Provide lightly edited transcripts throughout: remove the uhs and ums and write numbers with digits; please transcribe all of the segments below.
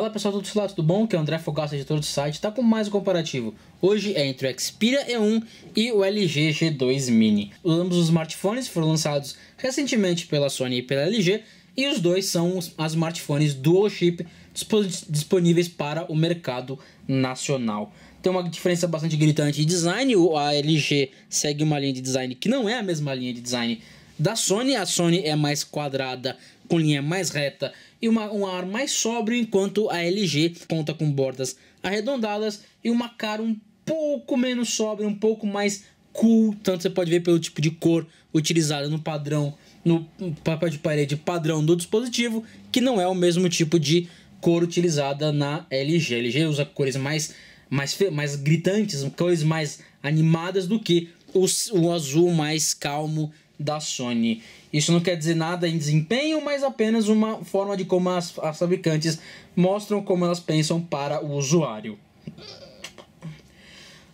Fala pessoal, tudo bom? Que é o André Fogaça, editor do site, tá com mais um comparativo. Hoje é entre o Xperia E1 e o LG G2 Mini. Ambos os smartphones foram lançados recentemente pela Sony e pela LG, e os dois são os smartphones dual chip disponíveis para o mercado nacional. Tem uma diferença bastante gritante de design. A LG segue uma linha de design que não é a mesma linha de design da Sony. A Sony é mais quadrada, com linha mais reta e um ar mais sóbrio, enquanto a LG conta com bordas arredondadas e uma cara um pouco menos sóbria, um pouco mais cool. Tanto você pode ver pelo tipo de cor utilizada no padrão, no papel de parede padrão do dispositivo, que não é o mesmo tipo de cor utilizada na LG. A LG usa cores mais gritantes, cores mais animadas do que o azul mais calmo da Sony. Isso não quer dizer nada em desempenho, mas apenas uma forma de como as fabricantes mostram como elas pensam para o usuário.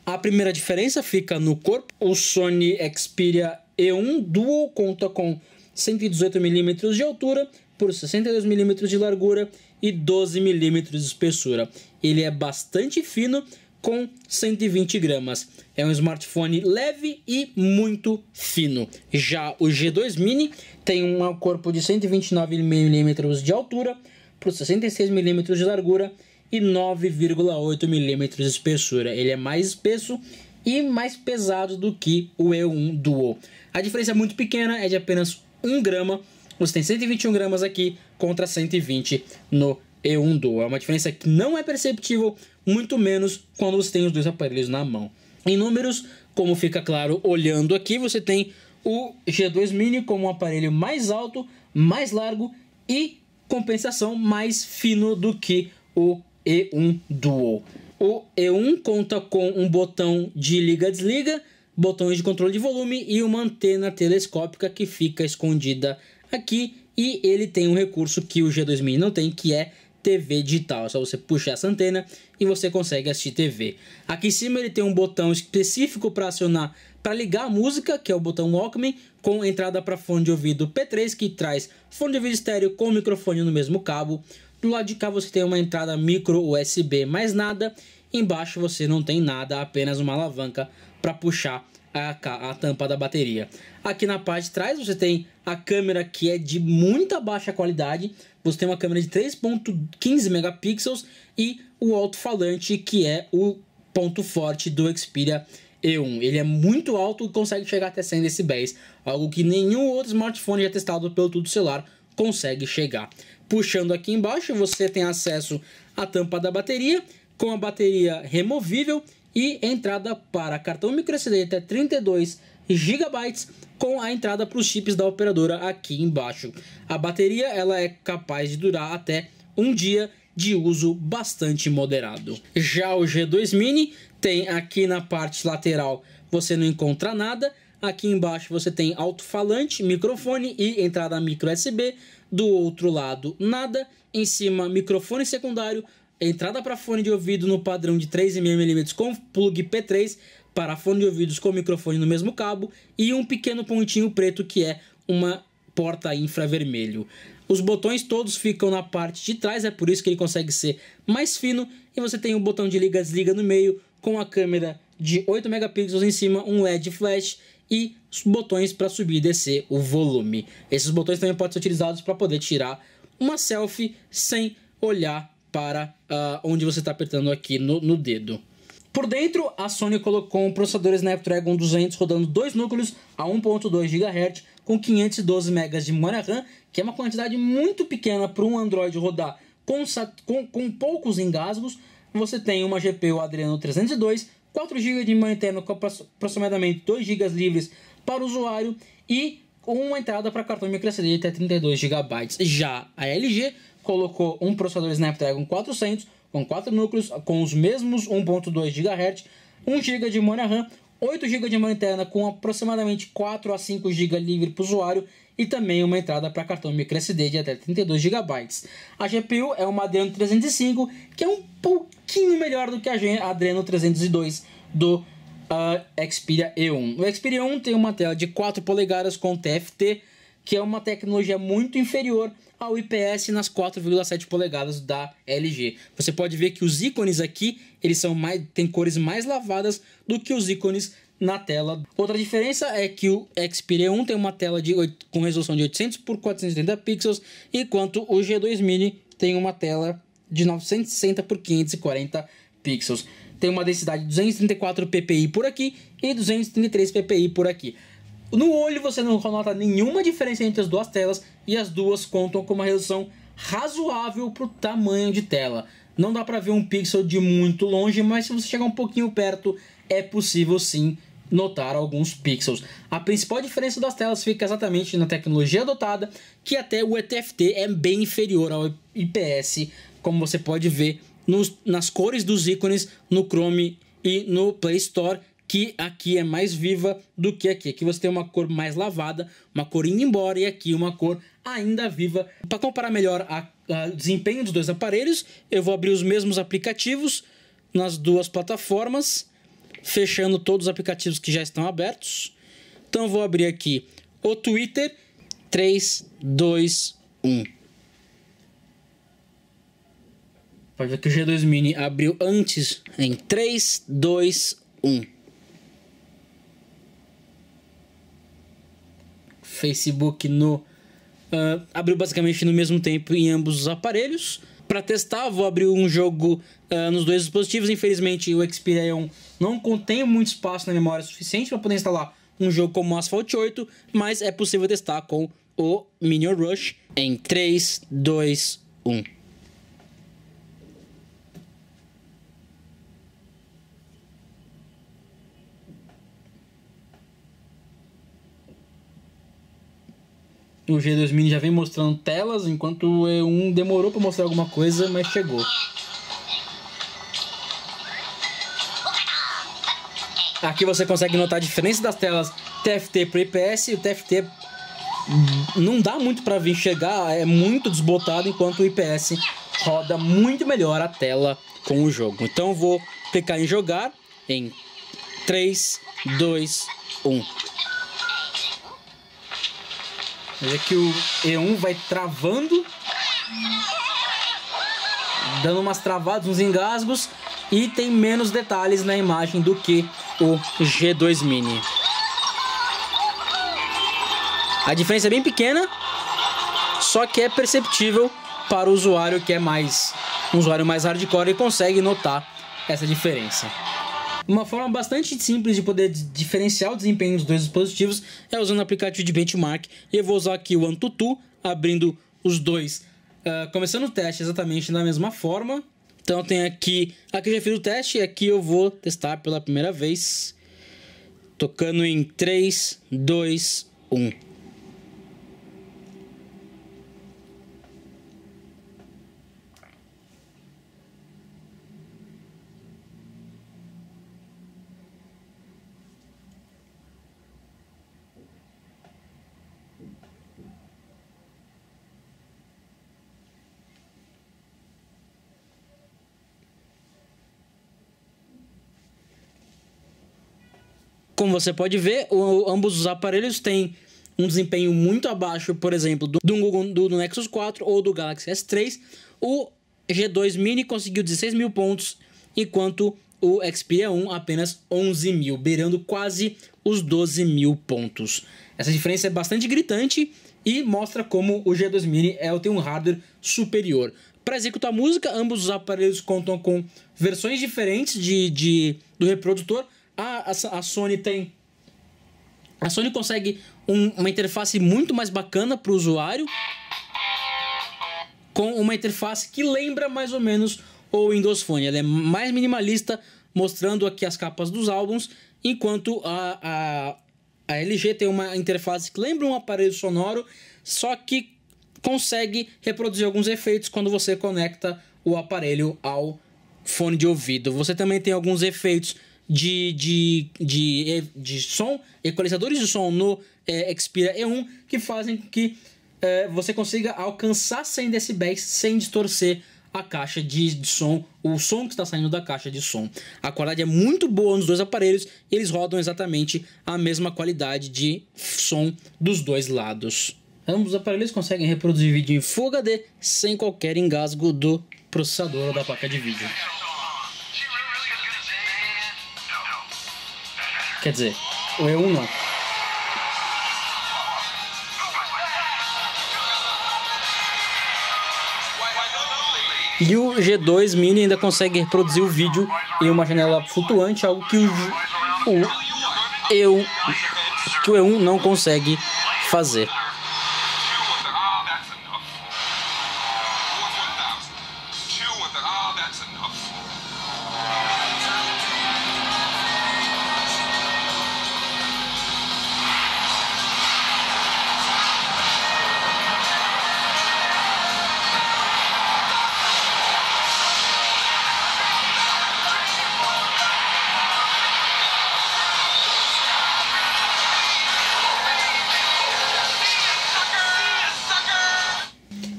A primeira diferença fica no corpo. O Sony Xperia E1 Dual conta com 118mm de altura por 62mm de largura e 12mm de espessura. Ele é bastante fino, com 120 gramas. É um smartphone leve e muito fino. Já o G2 Mini tem um corpo de 129mm de altura por 66mm de largura e 9,8mm de espessura. Ele é mais espesso e mais pesado do que o E1 Duo. A diferença é muito pequena, é de apenas 1 grama. Você tem 121 gramas aqui contra 120 no E1 Duo. É uma diferença que não é perceptível, muito menos quando você tem os dois aparelhos na mão. Em números, como fica claro olhando aqui, você tem o G2 Mini como um aparelho mais alto, mais largo e, compensação, mais fino do que o E1 Duo. O E1 conta com um botão de liga-desliga, botões de controle de volume e uma antena telescópica que fica escondida aqui, e ele tem um recurso que o G2 Mini não tem, que é TV digital. É só você puxar essa antena e você consegue assistir TV. Aqui em cima ele tem um botão específico para acionar, para ligar a música, que é o botão Walkman, com entrada para fone de ouvido P3, que traz fone de ouvido estéreo com microfone no mesmo cabo. Do lado de cá você tem uma entrada micro USB, mais nada. Embaixo você não tem nada, apenas uma alavanca para puxar a tampa da bateria. Aqui na parte de trás você tem a câmera, que é de muita baixa qualidade. Você tem uma câmera de 3.15 megapixels e o alto-falante, que é o ponto forte do Xperia E1. Ele é muito alto e consegue chegar até 100 decibéis, algo que nenhum outro smartphone já testado pelo Tudo Celular consegue chegar. Puxando aqui embaixo você tem acesso à tampa da bateria, com a bateria removível e entrada para cartão microSD até 32 GB, com a entrada para os chips da operadora aqui embaixo. A bateria ela é capaz de durar até um dia de uso bastante moderado. Já o G2 Mini tem aqui na parte lateral, você não encontra nada. Aqui embaixo você tem alto-falante, microfone e entrada micro USB. Do outro lado nada. Em cima microfone secundário, entrada para fone de ouvido no padrão de 3,5mm com plug P3 para fone de ouvidos com microfone no mesmo cabo e um pequeno pontinho preto que é uma porta infravermelho. Os botões todos ficam na parte de trás, é por isso que ele consegue ser mais fino, e você tem um botão de liga-desliga no meio com a câmera de 8 megapixels em cima, um LED flash e os botões para subir e descer o volume. Esses botões também podem ser utilizados para poder tirar uma selfie sem olhar para onde você está apertando aqui no dedo. Por dentro, a Sony colocou um processador Snapdragon 200 rodando 2 núcleos a 1.2 GHz com 512 MB de memória RAM, que é uma quantidade muito pequena para um Android rodar com poucos engasgos. Você tem uma GPU Adreno 302, 4 GB de memória interna com aproximadamente 2 GB livres para o usuário e uma entrada para cartão microSD até 32 GB. Já a LG colocou um processador Snapdragon 400 com 4 núcleos, com os mesmos 1.2 GHz, 1 GB de memória RAM, 8 GB de memória interna com aproximadamente 4 a 5 GB livre para o usuário e também uma entrada para cartão microSD de até 32 GB. A GPU é uma Adreno 305, que é um pouquinho melhor do que a Adreno 302 do Xperia E1. O Xperia E1 tem uma tela de 4 polegadas com TFT que é uma tecnologia muito inferior ao IPS nas 4,7 polegadas da LG. Você pode ver que os ícones aqui, eles são têm cores mais lavadas do que os ícones na tela. Outra diferença é que o Xperia 1 tem uma tela com resolução de 800 por 480 pixels, enquanto o G2 Mini tem uma tela de 960 por 540 pixels. Tem uma densidade de 234 ppi por aqui e 233 ppi por aqui. No olho você não nota nenhuma diferença entre as duas telas e as duas contam com uma resolução razoável para o tamanho de tela. Não dá para ver um pixel de muito longe, mas se você chegar um pouquinho perto é possível sim notar alguns pixels. A principal diferença das telas fica exatamente na tecnologia adotada, que até o TFT é bem inferior ao IPS, como você pode ver nas cores dos ícones no Chrome e no Play Store, que aqui é mais viva do que aqui. Aqui você tem uma cor mais lavada, uma cor indo embora, e aqui uma cor ainda viva. Para comparar melhor o desempenho dos dois aparelhos, eu vou abrir os mesmos aplicativos nas duas plataformas, fechando todos os aplicativos que já estão abertos. Então eu vou abrir aqui o Twitter. 3, 2, 1. Pode ver que o G2 Mini abriu antes em 3, 2, 1. Facebook abriu basicamente no mesmo tempo em ambos os aparelhos. Para testar, vou abrir um jogo nos dois dispositivos. Infelizmente, o Xperia 1 não contém muito espaço na memória suficiente para poder instalar um jogo como Asphalt 8, mas é possível testar com o Minion Rush em 3, 2, 1. O G2 Mini já vem mostrando telas, enquanto o E1 demorou para mostrar alguma coisa, mas chegou. Aqui você consegue notar a diferença das telas TFT para IPS. O TFT não dá muito para vir chegar, é muito desbotado, enquanto o IPS roda muito melhor a tela com o jogo. Então eu vou clicar em jogar em 3, 2, 1. Veja que o E1 vai travando, dando umas travadas, uns engasgos, e tem menos detalhes na imagem do que o G2 Mini. A diferença é bem pequena, só que é perceptível para o usuário que é um usuário mais hardcore e consegue notar essa diferença. Uma forma bastante simples de poder diferenciar o desempenho dos dois dispositivos é usando o aplicativo de benchmark. E eu vou usar aqui o AnTuTu, abrindo os dois, começando o teste exatamente da mesma forma. Então tem aqui eu já fiz o teste e aqui eu vou testar pela primeira vez, tocando em 3, 2, 1. Como você pode ver, ambos os aparelhos têm um desempenho muito abaixo, por exemplo, do Nexus 4 ou do Galaxy S3. O G2 Mini conseguiu 16 mil pontos, enquanto o Xperia 1 apenas 11 mil, beirando quase os 12 mil pontos. Essa diferença é bastante gritante e mostra como o G2 Mini tem um hardware superior. Para executar música, ambos os aparelhos contam com versões diferentes do reprodutor. A Sony consegue uma interface muito mais bacana para o usuário, com uma interface que lembra mais ou menos o Windows Phone. Ela é mais minimalista, mostrando aqui as capas dos álbuns, enquanto a LG tem uma interface que lembra um aparelho sonoro, só que consegue reproduzir alguns efeitos quando você conecta o aparelho ao fone de ouvido. Você também tem alguns efeitos de som, equalizadores de som no Xperia E1, que fazem que você consiga alcançar 100 decibéis sem distorcer a caixa de som, o som que está saindo da caixa de som. A qualidade é muito boa nos dois aparelhos e eles rodam exatamente a mesma qualidade de som dos dois lados. Ambos os aparelhos conseguem reproduzir vídeo em Full HD sem qualquer engasgo do processador ou da placa de vídeo. Quer dizer, o E1 não. E o G2 Mini ainda consegue reproduzir o vídeo em uma janela flutuante, algo que o E1 não consegue fazer.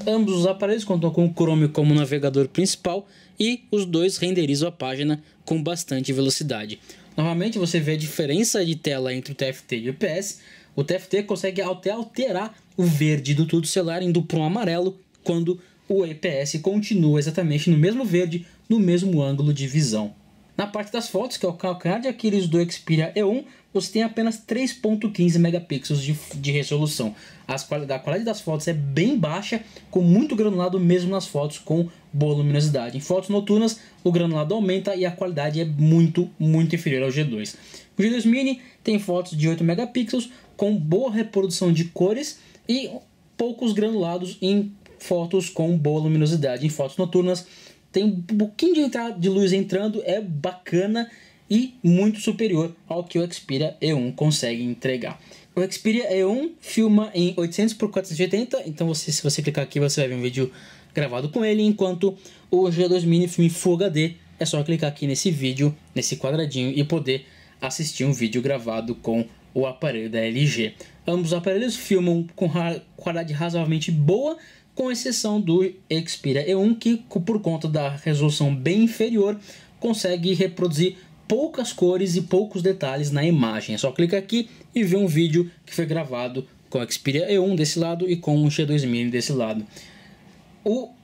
Ambos os aparelhos contam com o Chrome como navegador principal e os dois renderizam a página com bastante velocidade. Novamente você vê a diferença de tela entre o TFT e o IPS. O TFT consegue até alterar o verde do tudo celular indo para um amarelo, quando o IPS continua exatamente no mesmo verde, no mesmo ângulo de visão. Na parte das fotos, que é o calcanhar de Aquiles do Xperia E1, você tem apenas 3.15 megapixels de resolução. A qualidade das fotos é bem baixa, com muito granulado mesmo nas fotos com boa luminosidade. Em fotos noturnas, o granulado aumenta e a qualidade é muito inferior ao G2. O G2 Mini tem fotos de 8 megapixels, com boa reprodução de cores e poucos granulados em fotos com boa luminosidade. Em fotos noturnas, tem um pouquinho de luz entrando, é bacana e muito superior ao que o Xperia E1 consegue entregar. O Xperia E1 filma em 800 por 480, então se você clicar aqui você vai ver um vídeo gravado com ele, enquanto o G2 Mini filma em Full HD. É só clicar aqui nesse vídeo, nesse quadradinho, e poder assistir um vídeo gravado com o aparelho da LG. Ambos os aparelhos filmam com qualidade razoavelmente boa, com exceção do Xperia E1, que por conta da resolução bem inferior consegue reproduzir poucas cores e poucos detalhes na imagem. É só clicar aqui e ver um vídeo que foi gravado com o Xperia E1 desse lado e com o G2 Mini desse lado.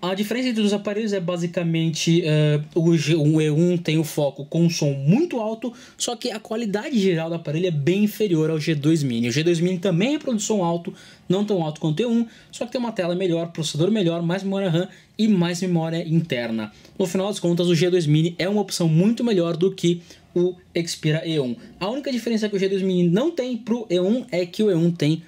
A diferença entre os aparelhos é basicamente o E1 tem o foco com um som muito alto, só que a qualidade geral do aparelho é bem inferior ao G2 Mini. O G2 Mini também reproduz som alto, não tão alto quanto o E1, só que tem uma tela melhor, processador melhor, mais memória RAM e mais memória interna. No final das contas, o G2 Mini é uma opção muito melhor do que o Xperia E1. A única diferença que o G2 Mini não tem para o E1 é que o E1 tem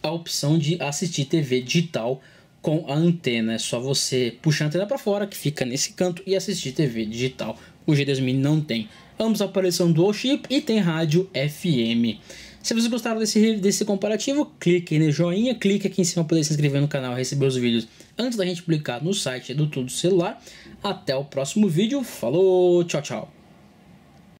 a opção de assistir TV digital com a antena. É só você puxar a antena para fora, que fica nesse canto, e assistir TV digital. O G2 Mini não tem. Ambos aparelhos são dual chip e tem rádio FM. Se vocês gostaram desse comparativo, clique no joinha, clique aqui em cima para poder se inscrever no canal e receber os vídeos antes da gente publicar no site do Tudo Celular. Até o próximo vídeo. Falou, tchau, tchau.